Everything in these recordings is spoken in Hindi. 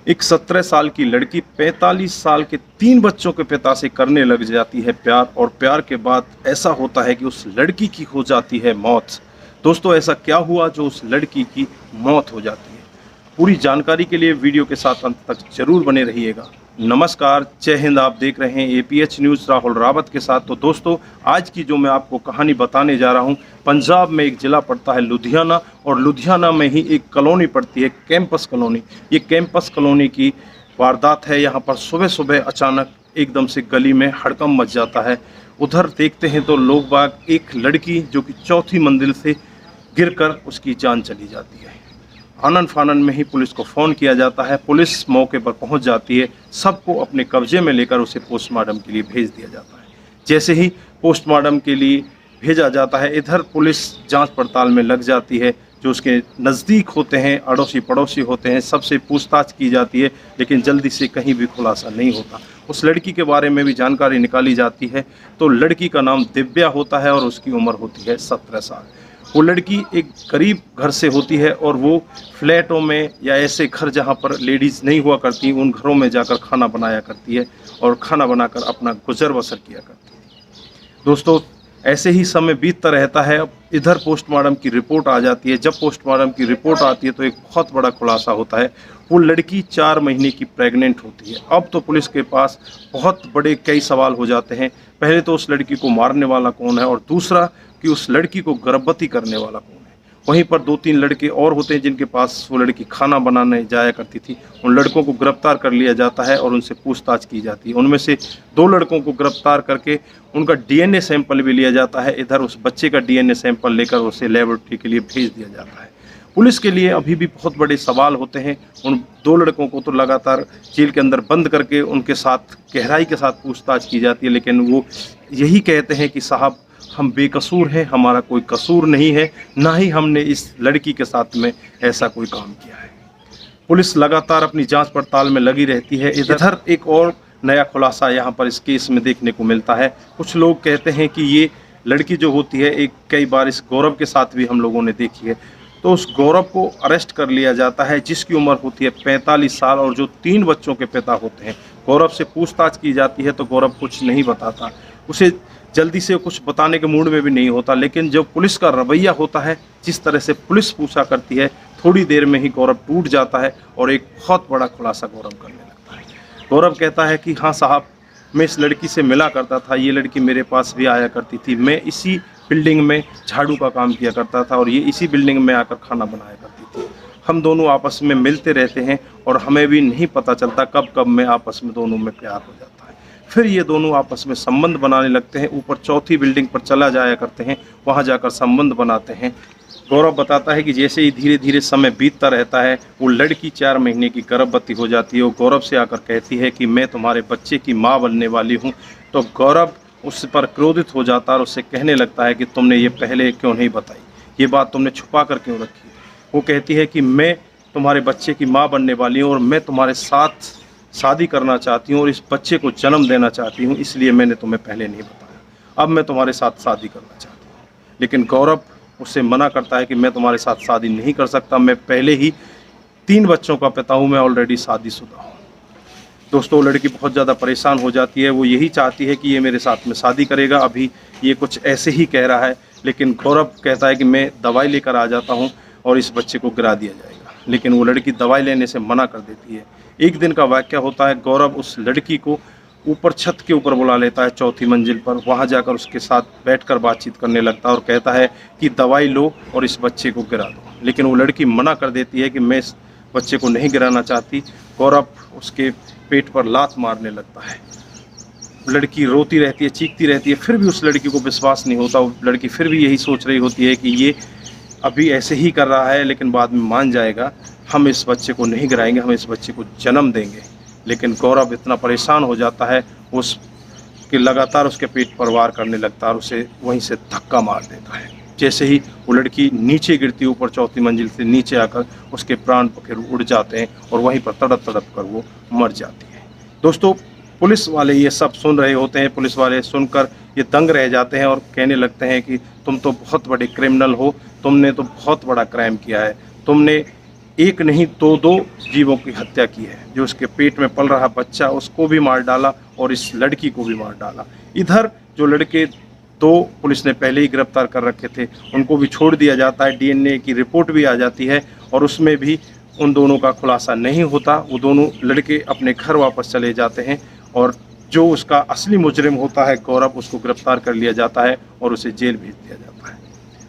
एक 17 साल की लड़की 45 साल के 3 बच्चों के पिता से करने लग जाती है प्यार, और प्यार के बाद ऐसा होता है कि उस लड़की की हो जाती है मौत। दोस्तों, ऐसा क्या हुआ जो उस लड़की की मौत हो जाती है? पूरी जानकारी के लिए वीडियो के साथ अंत तक जरूर बने रहिएगा। नमस्कार, जय हिंद। आप देख रहे हैं एपीएच न्यूज़ राहुल रावत के साथ। तो दोस्तों, आज की जो मैं आपको कहानी बताने जा रहा हूं, पंजाब में एक ज़िला पड़ता है लुधियाना, और लुधियाना में ही एक कॉलोनी पड़ती है, कैंपस कॉलोनी। ये कैंपस कॉलोनी की वारदात है। यहाँ पर सुबह सुबह अचानक एकदम से गली में हड़कंप मच जाता है। उधर देखते हैं तो लोग बाग, एक लड़की जो कि चौथी मंजिल से गिरकर उसकी जान चली जाती है। आनन फानन में ही पुलिस को फ़ोन किया जाता है। पुलिस मौके पर पहुंच जाती है। सबको अपने कब्जे में लेकर उसे पोस्टमार्टम के लिए भेज दिया जाता है। जैसे ही पोस्टमार्टम के लिए भेजा जाता है, इधर पुलिस जांच पड़ताल में लग जाती है। जो उसके नज़दीक होते हैं, अड़ोसी पड़ोसी होते हैं, सबसे पूछताछ की जाती है, लेकिन जल्दी से कहीं भी खुलासा नहीं होता। उस लड़की के बारे में भी जानकारी निकाली जाती है। तो लड़की का नाम दिव्या होता है और उसकी उम्र होती है 17 साल। वो लड़की एक गरीब घर से होती है, और वो फ्लैटों में या ऐसे घर जहाँ पर लेडीज़ नहीं हुआ करती, उन घरों में जाकर खाना बनाया करती है और खाना बनाकर अपना गुजर बसर किया करती है। दोस्तों, ऐसे ही समय बीतता रहता है। अब इधर पोस्टमार्टम की रिपोर्ट आ जाती है। जब पोस्टमार्टम की रिपोर्ट आती है तो एक बहुत बड़ा खुलासा होता है। वो लड़की 4 महीने की प्रेग्नेंट होती है। अब तो पुलिस के पास बहुत बड़े कई सवाल हो जाते हैं। पहले तो उस लड़की को मारने वाला कौन है, और दूसरा कि उस लड़की को गर्भवती करने वाला कौन है। वहीं पर 2-3 लड़के और होते हैं जिनके पास वो लड़की खाना बनाने जाया करती थी। उन लड़कों को गिरफ्तार कर लिया जाता है और उनसे पूछताछ की जाती है। उनमें से 2 लड़कों को गिरफ्तार करके उनका डीएनए सैंपल भी लिया जाता है। इधर उस बच्चे का डीएनए सैंपल लेकर उसे लेबोरेटरी के लिए भेज दिया जाता है। पुलिस के लिए अभी भी बहुत बड़े सवाल होते हैं। उन 2 लड़कों को तो लगातार जेल के अंदर बंद करके उनके साथ गहराई के साथ पूछताछ की जाती है, लेकिन वो यही कहते हैं कि साहब, हम बेकसूर हैं, हमारा कोई कसूर नहीं है, ना ही हमने इस लड़की के साथ में ऐसा कोई काम किया है। पुलिस लगातार अपनी जांच पड़ताल में लगी रहती है। इधर एक और नया खुलासा यहाँ पर इस केस में देखने को मिलता है। कुछ लोग कहते हैं कि ये लड़की जो होती है, एक कई बार इस गौरव के साथ भी हम लोगों ने देखी है। तो उस गौरव को अरेस्ट कर लिया जाता है, जिसकी उम्र होती है 45 साल, और जो 3 बच्चों के पिता होते हैं। गौरव से पूछताछ की जाती है तो गौरव कुछ नहीं बताता। उसे जल्दी से कुछ बताने के मूड में भी नहीं होता, लेकिन जो पुलिस का रवैया होता है, जिस तरह से पुलिस पूछा करती है, थोड़ी देर में ही गौरव टूट जाता है और एक बहुत बड़ा खुलासा गौरव करने लगता है। गौरव कहता है कि हाँ साहब, मैं इस लड़की से मिला करता था, ये लड़की मेरे पास भी आया करती थी, मैं इसी बिल्डिंग में झाड़ू का काम किया करता था और ये इसी बिल्डिंग में आकर खाना बनाया करती थी। हम दोनों आपस में मिलते रहते हैं और हमें भी नहीं पता चलता कब कब में आपस में दोनों में प्यार हो जाता है। फिर ये दोनों आपस में संबंध बनाने लगते हैं। ऊपर चौथी बिल्डिंग पर चला जाया करते हैं, वहाँ जाकर संबंध बनाते हैं। गौरव बताता है कि जैसे ही धीरे धीरे समय बीतता रहता है, वो लड़की 4 महीने की गर्भवती हो जाती है। वो गौरव से आकर कहती है कि मैं तुम्हारे बच्चे की माँ बनने वाली हूँ। तो गौरव उस पर क्रोधित हो जाता है और उससे कहने लगता है कि तुमने ये पहले क्यों नहीं बताई, ये बात तुमने छुपा कर क्यों रखी। वो कहती है कि मैं तुम्हारे बच्चे की माँ बनने वाली हूँ और मैं तुम्हारे साथ शादी करना चाहती हूँ और इस बच्चे को जन्म देना चाहती हूँ, इसलिए मैंने तुम्हें पहले नहीं बताया। अब मैं तुम्हारे साथ शादी करना चाहती हूँ। लेकिन गौरव उससे मना करता है कि मैं तुम्हारे साथ शादी नहीं कर सकता, मैं पहले ही 3 बच्चों का पिता हूँ, मैं ऑलरेडी शादीशुदा हूँ। दोस्तों, लड़की बहुत ज़्यादा परेशान हो जाती है। वो यही चाहती है कि ये मेरे साथ में शादी करेगा। अभी ये कुछ ऐसे ही कह रहा है, लेकिन गौरव कहता है कि मैं दवाई लेकर आ जाता हूँ और इस बच्चे को गिरा दिया जाएगा। लेकिन वो लड़की दवाई लेने से मना कर देती है। एक दिन का वाक़या होता है, गौरव उस लड़की को ऊपर छत के ऊपर बुला लेता है, चौथी मंजिल पर। वहाँ जाकर उसके साथ बैठकर बातचीत करने लगता है और कहता है कि दवाई लो और इस बच्चे को गिरा दो। लेकिन वो लड़की मना कर देती है कि मैं इस बच्चे को नहीं गिराना चाहती। गौरव उसके पेट पर लात मारने लगता है। लड़की रोती रहती है, चीखती रहती है, फिर भी उस लड़की को विश्वास नहीं होता। वो लड़की फिर भी यही सोच रही होती है कि ये अभी ऐसे ही कर रहा है, लेकिन बाद में मान जाएगा। हम इस बच्चे को नहीं गिराएंगे, हम इस बच्चे को जन्म देंगे। लेकिन गौरव इतना परेशान हो जाता है, उसके लगातार उसके पेट पर वार करने लगता है और उसे वहीं से धक्का मार देता है। जैसे ही वो लड़की नीचे गिरती है, ऊपर चौथी मंजिल से नीचे आकर उसके प्राण पखेरु उड़ जाते हैं और वहीं पर तड़प तड़प कर वो मर जाती है। दोस्तों, पुलिस वाले ये सब सुन रहे होते हैं। पुलिस वाले सुनकर ये दंग रह जाते हैं और कहने लगते हैं कि तुम तो बहुत बड़े क्रिमिनल हो, तुमने तो बहुत बड़ा क्राइम किया है। तुमने एक नहीं दो जीवों की हत्या की है। जो उसके पेट में पल रहा बच्चा उसको भी मार डाला और इस लड़की को भी मार डाला। इधर जो लड़के दो पुलिस ने पहले ही गिरफ्तार कर रखे थे उनको भी छोड़ दिया जाता है, डीएनए की रिपोर्ट भी आ जाती है और उसमें भी उन दोनों का खुलासा नहीं होता। वो दोनों लड़के अपने घर वापस चले जाते हैं और जो उसका असली मुजरिम होता है गौरव, उसको गिरफ्तार कर लिया जाता है और उसे जेल भेज दिया जाता है।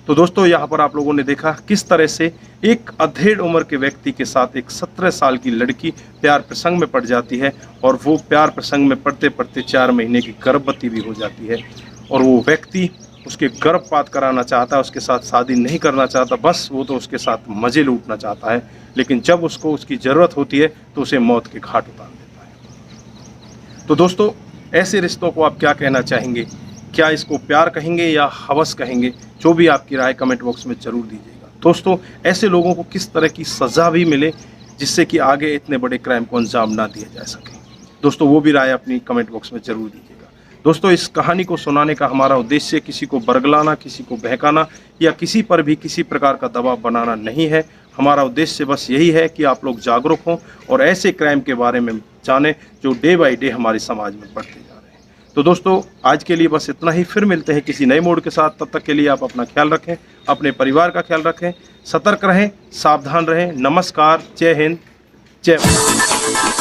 तो दोस्तों यहाँ पर आप लोगों ने देखा किस तरह से एक अधेड़ उम्र के व्यक्ति के साथ एक 17 साल की लड़की प्यार प्रसंग में पड़ जाती है और वो प्यार प्रसंग में पड़ते पड़ते 4 महीने की गर्भवती भी हो जाती है और वो व्यक्ति उसके गर्भपात कराना चाहता है, उसके साथ शादी नहीं करना चाहता, बस वो तो उसके साथ मज़े लूटना चाहता है। लेकिन जब उसको उसकी ज़रूरत होती है तो उसे मौत के घाट उतार देता है। तो दोस्तों ऐसे रिश्तों को आप क्या कहना चाहेंगे? क्या इसको प्यार कहेंगे या हवस कहेंगे? जो भी आपकी राय कमेंट बॉक्स में ज़रूर दीजिएगा। दोस्तों ऐसे लोगों को किस तरह की सज़ा भी मिले जिससे कि आगे इतने बड़े क्राइम को अंजाम ना दिया जा सके, दोस्तों वो भी राय अपनी कमेंट बॉक्स में ज़रूर दीजिएगा। दोस्तों इस कहानी को सुनाने का हमारा उद्देश्य किसी को बरगलाना, किसी को बहकाना या किसी पर भी किसी प्रकार का दबाव बनाना नहीं है। हमारा उद्देश्य बस यही है कि आप लोग जागरूक हों और ऐसे क्राइम के बारे में जानें जो डे बाय डे हमारे समाज में बढ़ते जा रहे हैं। तो दोस्तों आज के लिए बस इतना ही, फिर मिलते हैं किसी नए मोड़ के साथ। तब तक के लिए आप अपना ख्याल रखें, अपने परिवार का ख्याल रखें, सतर्क रहें, सावधान रहें। नमस्कार, जय हिंद, जय भारत।